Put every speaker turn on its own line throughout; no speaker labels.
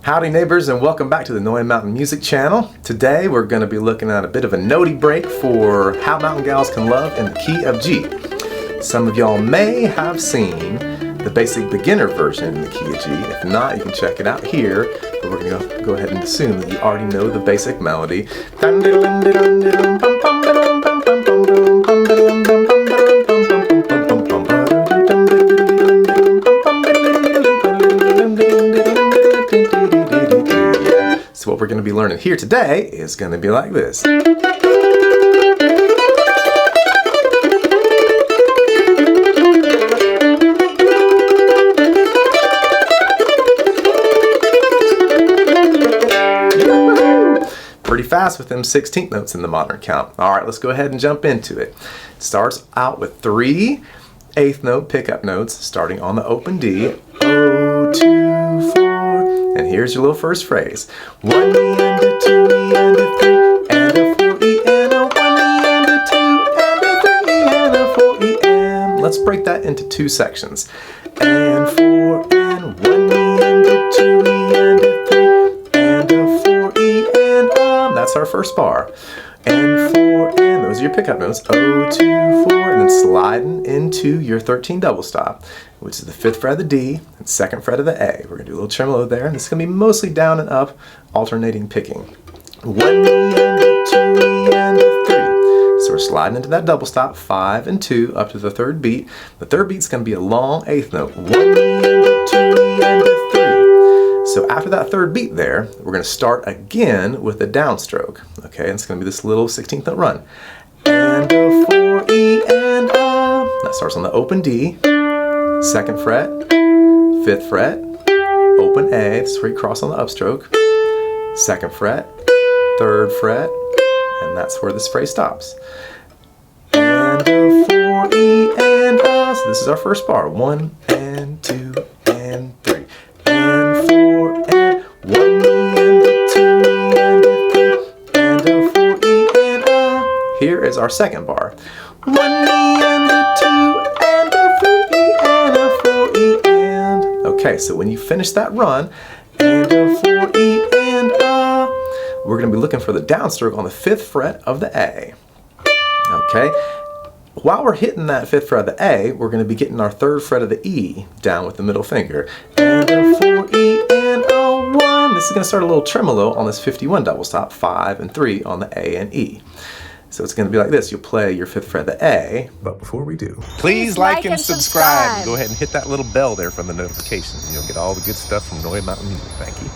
Howdy neighbors, and welcome back to the Noya Mountain Music Channel. Today we're going to be looking at a bit of a notey break for How Mountain Gals Can Love in the key of G. Some of y'all may have seen the basic beginner version in the key of G. If not, you can check it out here, but we're going to go ahead and assume that you already know the basic melody. So what we're going to be learning here today is going to be like this. Pretty fast with them 16th notes in the modern count. All right, let's go ahead and jump into it. It starts out with 3 eighth note pickup notes starting on the open D. 0, 2, 4. And here's your little first phrase. 1 E and a 2 E and a 3 and a 4 E and a 1 E and a 2 and a 3 E and a 4 E and. Let's break that into 2 sections. And 4 and 1 E and a 2 E and a 3 and a 4 E and that's our first bar. And 4 and those are your pickup notes. 0, 2, 4 and then sliding into your 13 double stop, which is the 5th fret of the D and 2nd fret of the A. We're going to do a little tremolo there, and this is going to be mostly down and up, alternating picking. 1 E and a 2 E and a 3. So we're sliding into that double stop, 5 and 2 up to the 3rd beat. The 3rd beat's going to be a long 8th note. 1 E and a 2 E and a 3. So after that 3rd beat there, we're going to start again with a downstroke. Okay, and it's going to be this little 16th note run. And a 4 E and a. That starts on the open D, 2nd fret, 5th fret, open A. This is where you cross on the upstroke. 2nd fret, 3rd fret, and that's where this phrase stops. And a 4 E and a. So this is our first bar. 1 and 2 and 3. And 4 and 1 E and a 2 E and a 3 and a 4 E and a. Here is our second bar. 1 E and a 2 and a 3 E and a 4 E and. Okay, so when you finish that run, and a 4 E and a, we're going to be looking for the downstroke on the 5th fret of the A. Okay. While we're hitting that 5th fret of the A, we're going to be getting our 3rd fret of the E down with the middle finger. And a 4 E and a 1. This is going to start a little tremolo on this 51 double stop, 5 and 3 on the A and E. So it's going to be like this. You'll play your 5th fret of the A, but before we do, please like and subscribe. Go ahead and hit that little bell there for the notifications, and you'll get all the good stuff from Noya Mountain Music. Thank you.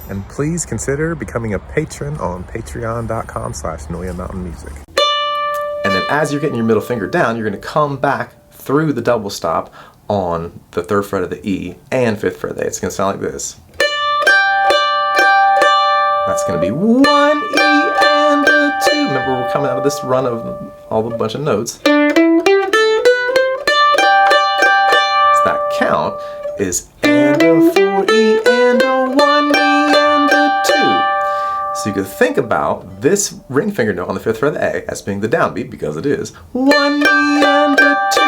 And please consider becoming a patron on patreon.com/Noya Mountain Music. And then as you're getting your middle finger down, you're going to come back through the double stop on the 3rd fret of the E and 5th fret of the A. It's going to sound like this. That's going to be 1 E and a 2. Remember, we're coming out of this run of all the bunch of notes. So that count is and a 4 E and a 1 E and a 2. So you could think about this ring finger note on the 5th fret of the A as being the downbeat, because it is 1 E and a 2.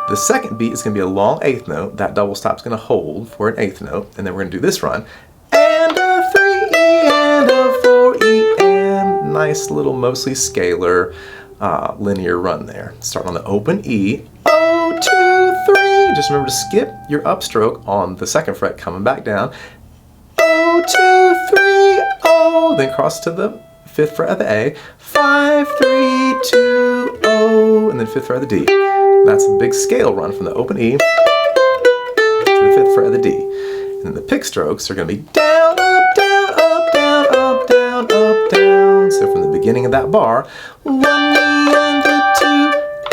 The 2nd beat is going to be a long 8th note. That double stop is going to hold for an 8th note, and then we're going to do this run. And a 3 E and a 4 E and. Nice little mostly scalar linear run there. Start on the open E. 0, 2, 3. Just remember to skip your upstroke on the 2nd fret coming back down. 0, 2, 3, 0. Then cross to the 5th fret of the A. 5, 3, 2, 0. And then 5th fret of the D. That's a big scale run from the open E to the 5th fret of the D. And then the pick strokes are going to be down, up, down, up, down, up, down, up, down. So from the beginning of that bar, 1 E and a 2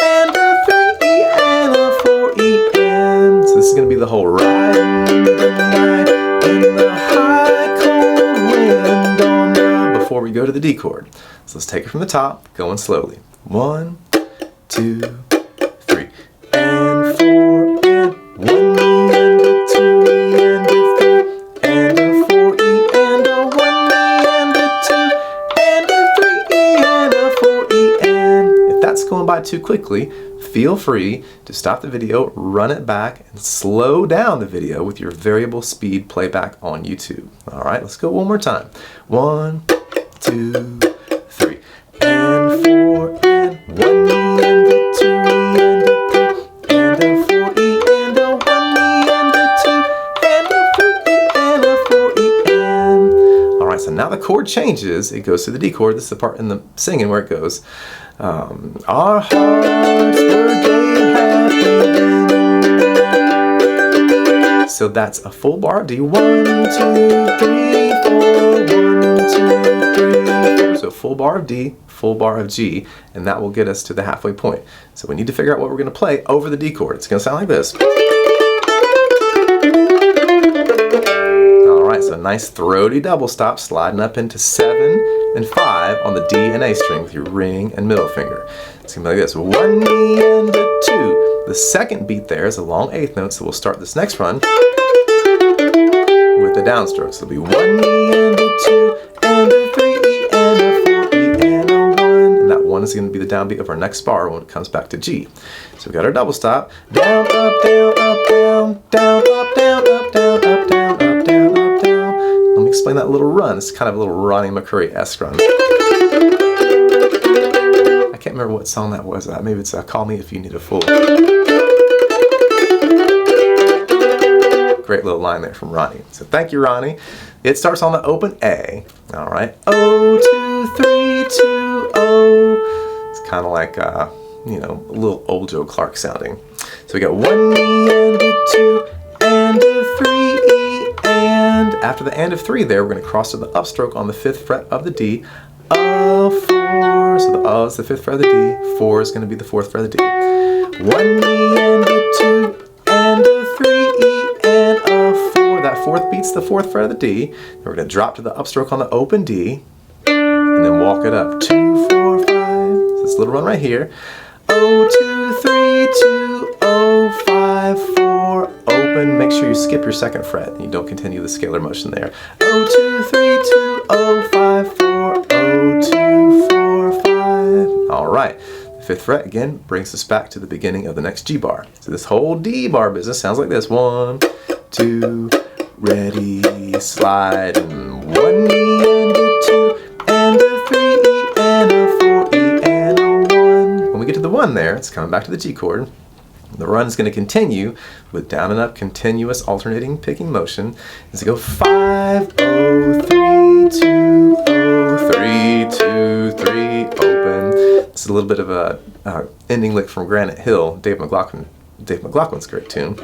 and a 3 E and a 4 E and. So this is going to be the whole riding the night in the high cold wind on the, before we go to the D chord. So let's take it from the top, going slowly. 1, 2, 3, and 4 and 1 E and a 2 E and a 3 and a 4 E and a 1 E and a 2 and a 3 E and a 4 E and. If that's going by too quickly, feel free to stop the video, run it back, and slow down the video with your variable speed playback on YouTube. All right, let's go one more time. 1, 2, 3, and 4, and 1 knee and a 2 knee and a 3, and a 4 E and a 1 knee and a 2, and a 3 E and a 4 E and. All right, so now the chord changes. It goes to the D chord. This is the part in the singing where it goes. Our hearts were gay and happy then. So that's a full bar of D. 1, 2, 3, 4. 1, 2, 3, 4. So full bar of D, full bar of G, and that will get us to the halfway point. So we need to figure out what we're going to play over the D chord. It's going to sound like this. All right, so a nice throaty double stop sliding up into 7 and 5 on the D and A string with your ring and middle finger. It's going to be like this. 1 knee and a 2. The second beat there is a long 8th note, so we'll start this next run with the downstroke. So it'll be 1 knee and a 2 and a 3 E and a 4 E and a 1. And that 1 is going to be the downbeat of our next bar when it comes back to G. So we've got our double stop. Down, up, down, up, down, down, up, down, up, down, up, down, up, down, up, down. Let me explain that little run. It's kind of a little Ronnie McCoury-esque run. I can't remember what song that was. Maybe it's Call Me If You Need a Fool. Great little line there from Ronnie. So thank you, Ronnie. It starts on the open A. All right. 0, 2, 3, 2, 0. It's kind of like, you know, a little old Joe Clark sounding. So we got 1 knee and a 2 and a 3 E. And after the and of 3 there, we're going to cross to the upstroke on the 5th fret of the D. A 4. So the A is the 5th fret of the D. 4 is going to be the 4th fret of the D. 1 knee and a 2 and a 3 E and a 4. That 4th beats the 4th fret of the D. Then we're going to drop to the upstroke on the open D and then walk it up. 2, 4, 5. So this little run right here. 0, 2, 3, 2, 0, 5, 4. Open. Make sure you skip your 2nd fret and you don't continue the scalar motion there. 0, 2, 3, 2, 0, 5, 4. 0, 2, 4, 5. All right. The 5th fret again brings us back to the beginning of the next G bar. So this whole D bar business sounds like this. 1, 2, ready, slide, and 1 knee and a 2 and a 3 E and a 4 E and a 1. When we get to the 1 there, it's coming back to the G chord. The run is going to continue with down and up continuous alternating picking motion. It's going to go 5, 0, 3, 2, 0, 3, 2, 3, open. It's a little bit of a ending lick from Granite Hill, Dave McLaughlin's great tune.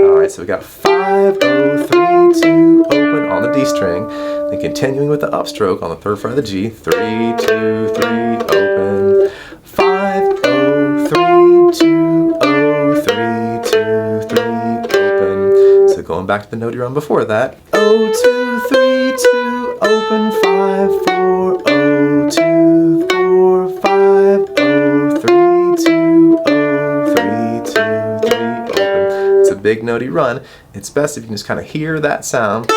All right, so we got 5, 0, 3, 2, open on the D string. Then continuing with the upstroke on the 3rd fret of the G. 3, 2, 3, open. 5, 0, 3, 2, 0, 3, 2, 3, open. So going back to the note you run before that. 0, 2, 3, 2, open. 5, 4, 0, 2, 4, 5, 0, 3, 2, 0, 3, 2, 3, open. It's a big notey run. It's best if you can just kind of hear that sound.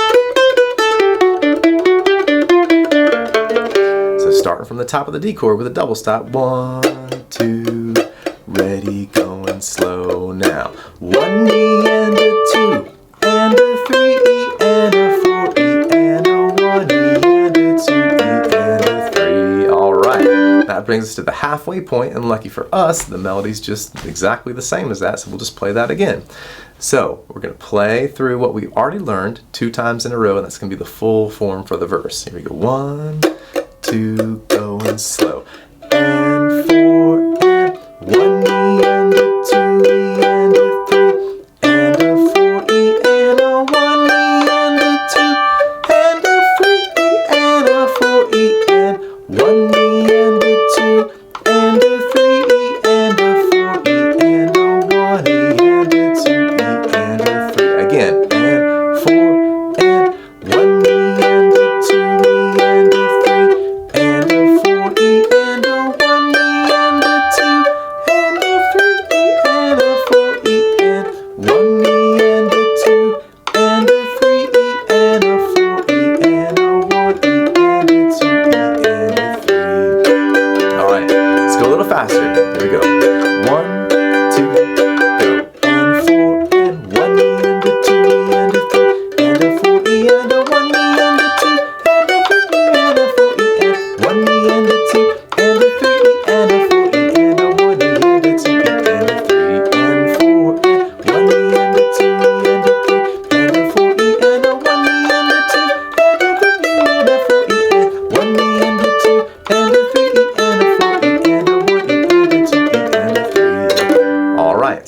Starting from the top of the D chord with a double stop. 1, 2, ready, going slow now. 1 knee and a 2 and a 3 E and a 4 E and a 1 E and a 2 E and a 3. All right, that brings us to the halfway point, and lucky for us, the melody's just exactly the same as that, so we'll just play that again. So we're going to play through what we've already learned 2 times in a row, and that's going to be the full form for the verse. Here we go. 1, 2, going slow, and 4, and 1 knee and a 2 E and a 3, and a 4 E and a 1 knee and a 2, and a 3 E and a 4 E and 1 knee and a 2, and a 3 E and a 4 E and a 1 E and a 2 E and a 3. Again, and 4, and 1 knee and a 2 E and a 3. And a 4 E and a 1 E and a 2 and a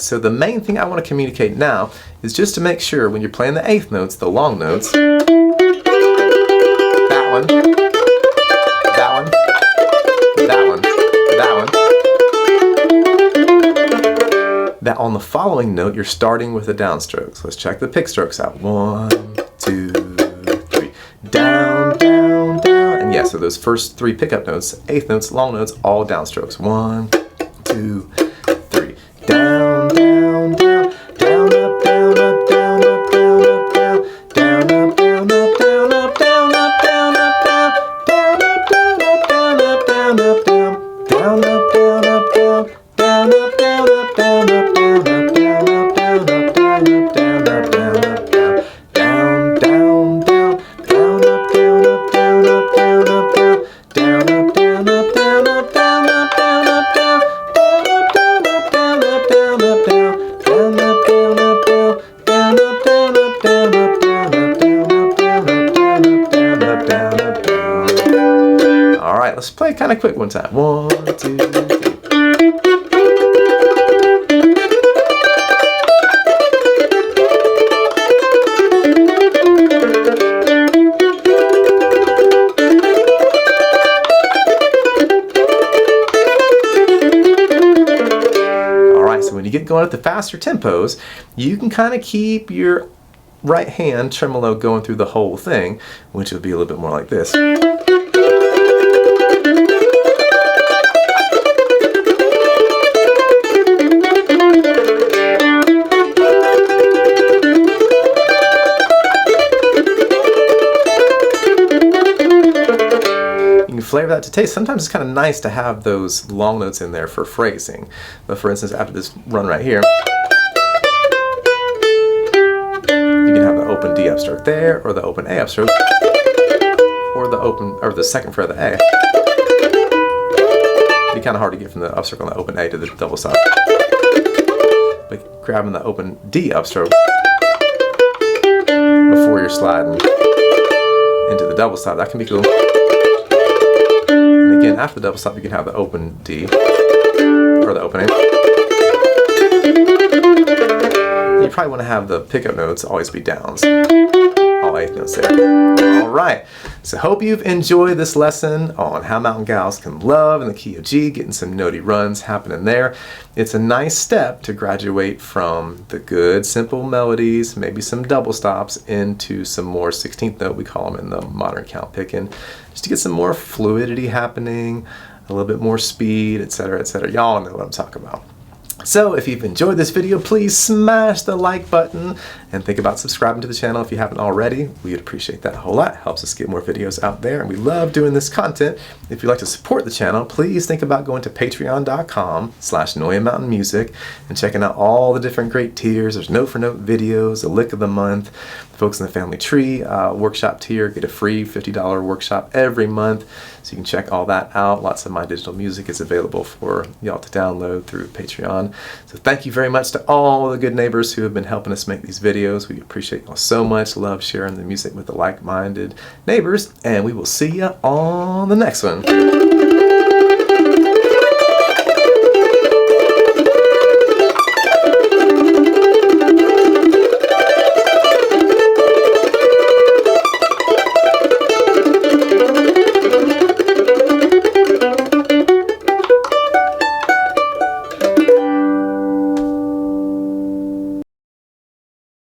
so the main thing I want to communicate now is just to make sure when you're playing the eighth notes, the long notes, that one, that one, that one, that one, that on the following note you're starting with a downstroke. So let's check the pick strokes out. 1, 2, 3. Down, down, down. And yeah, so those first 3 pickup notes, eighth notes, long notes, all downstrokes. 1, 2, 3. Down, down, down, down, up, down, up, down, up, down, up, down, down, up, down, up, down, up, down, up, down, up, down, down, up, down, up, down, up, down, up, down, down, up, down, up, down, down, up, down, up, down, up, down, up, down, up, down, up, down, up, down, up, down, up, down, up, down, down, down, down, down, up, down, up, down, up, down, up, down, down, up, down, up, down, up, down, up, down, up, down, down, up, down, up, down, up, down, up, down, down, up, down, up, down, down, up, down, up, down, up, down, up, down, up, down, up, down, up, down, up, down, up, down. All right, let's play kind of quick one time. 1, 2, 3. So when you get going at the faster tempos, you can kind of keep your right hand tremolo going through the whole thing, which would be a little bit more like this. Flavor that to taste. Sometimes it's kind of nice to have those long notes in there for phrasing. But for instance, after this run right here, you can have the open D upstroke there, or the open A upstroke, or the second fret of the A. It'd be kind of hard to get from the upstroke on the open A to the double stop. But grabbing the open D upstroke before you're sliding into the double stop, that can be cool. Again, after the double stop, you can have the open D, or the open A. You probably want to have the pickup notes always be downs. All eighth notes there. All right, so hope you've enjoyed this lesson on how mountain gals can love in the key of G, getting some notey runs happening there. It's a nice step to graduate from the good, simple melodies, maybe some double stops, into some more 16th note, we call them in the modern count picking, just to get some more fluidity happening, a little bit more speed, etc., etc. Y'all know what I'm talking about. So if you've enjoyed this video, please smash the like button and think about subscribing to the channel if you haven't already. We'd appreciate that a whole lot. It helps us get more videos out there, and we love doing this content. If you'd like to support the channel, please think about going to patreon.com/Noya Mountain Music and checking out all the different great tiers. There's note for note videos, a lick of the month, folks in the family tree workshop tier get a free $50 workshop every month, so you can check all that out. Lots of my digital music is available for y'all to download through Patreon. So thank you very much to all the good neighbors who have been helping us make these videos. We appreciate y'all so much. Love sharing the music with the like-minded neighbors, and we will see you on the next one.